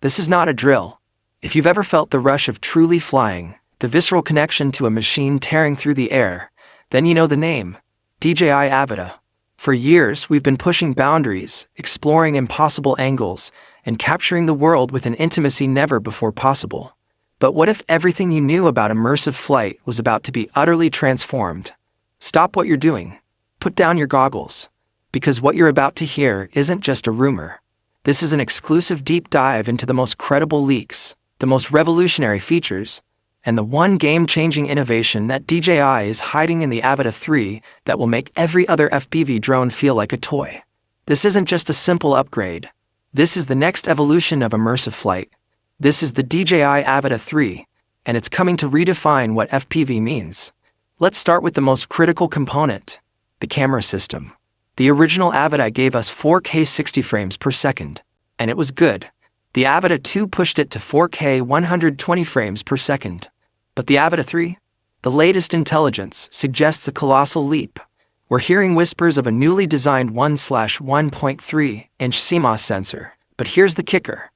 This is not a drill. If you've ever felt the rush of truly flying, the visceral connection to a machine tearing through the air, then you know the name, DJI Avata. For years, we've been pushing boundaries, exploring impossible angles, and capturing the world with an intimacy never before possible. But what if everything you knew about immersive flight was about to be utterly transformed? Stop what you're doing. Put down your goggles. Because what you're about to hear isn't just a rumor. This is an exclusive deep dive into the most credible leaks, the most revolutionary features, and the one game-changing innovation that DJI is hiding in the Avata 3 that will make every other FPV drone feel like a toy. This isn't just a simple upgrade. This is the next evolution of immersive flight. This is the DJI Avata 3, and it's coming to redefine what FPV means. Let's start with the most critical component, the camera system. The original Avata gave us 4K 60 frames per second, and it was good. The Avata 2 pushed it to 4K 120 frames per second. But the Avata 3? The latest intelligence suggests a colossal leap. We're hearing whispers of a newly designed 1/1.3-inch CMOS sensor, but here's the kicker.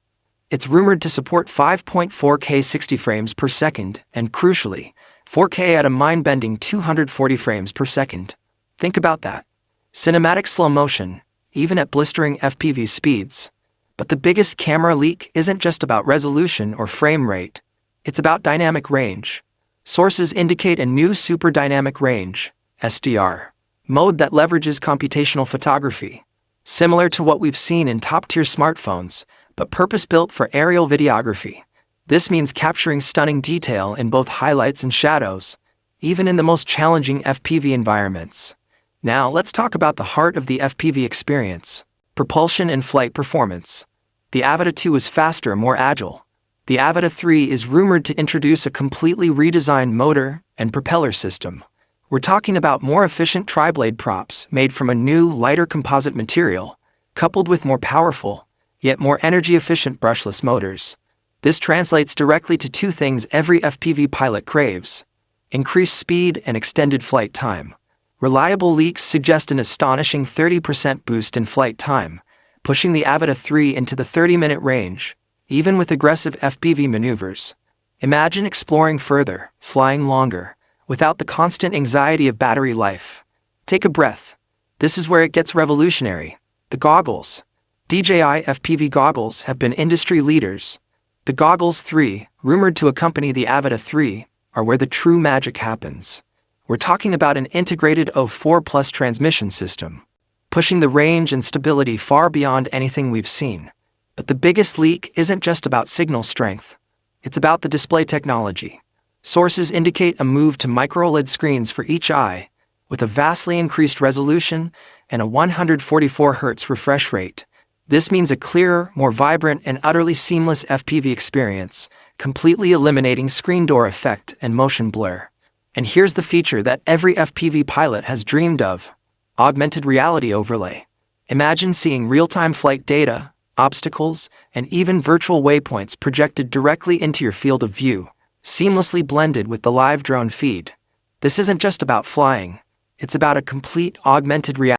It's rumored to support 5.4K 60 frames per second and, crucially, 4K at a mind-bending 240 frames per second. Think about that. Cinematic slow motion, even at blistering FPV speeds. But the biggest camera leak isn't just about resolution or frame rate. It's about dynamic range. Sources indicate a new super dynamic range, SDR, mode that leverages computational photography, similar to what we've seen in top-tier smartphones, but purpose-built for aerial videography. This means capturing stunning detail in both highlights and shadows, even in the most challenging FPV environments. Now, let's talk about the heart of the FPV experience, propulsion and flight performance. The Avata 2 is faster and more agile. The Avata 3 is rumored to introduce a completely redesigned motor and propeller system. We're talking about more efficient tri-blade props made from a new, lighter composite material, coupled with more powerful, yet more energy-efficient brushless motors. This translates directly to two things every FPV pilot craves: increased speed and extended flight time. Reliable leaks suggest an astonishing 30% boost in flight time, pushing the Avata 3 into the 30-minute range, even with aggressive FPV maneuvers. Imagine exploring further, flying longer, without the constant anxiety of battery life. Take a breath. This is where it gets revolutionary. The goggles. DJI FPV goggles have been industry leaders. The Goggles 3, rumored to accompany the Avata 3, are where the true magic happens. We're talking about an integrated O4+ transmission system, pushing the range and stability far beyond anything we've seen. But the biggest leak isn't just about signal strength. It's about the display technology. Sources indicate a move to micro-OLED screens for each eye, with a vastly increased resolution and a 144 Hz refresh rate. This means a clearer, more vibrant, and utterly seamless FPV experience, completely eliminating screen door effect and motion blur. And here's the feature that every FPV pilot has dreamed of: augmented reality overlay. Imagine seeing real-time flight data, obstacles, and even virtual waypoints projected directly into your field of view, seamlessly blended with the live drone feed. This isn't just about flying. It's about a complete augmented reality.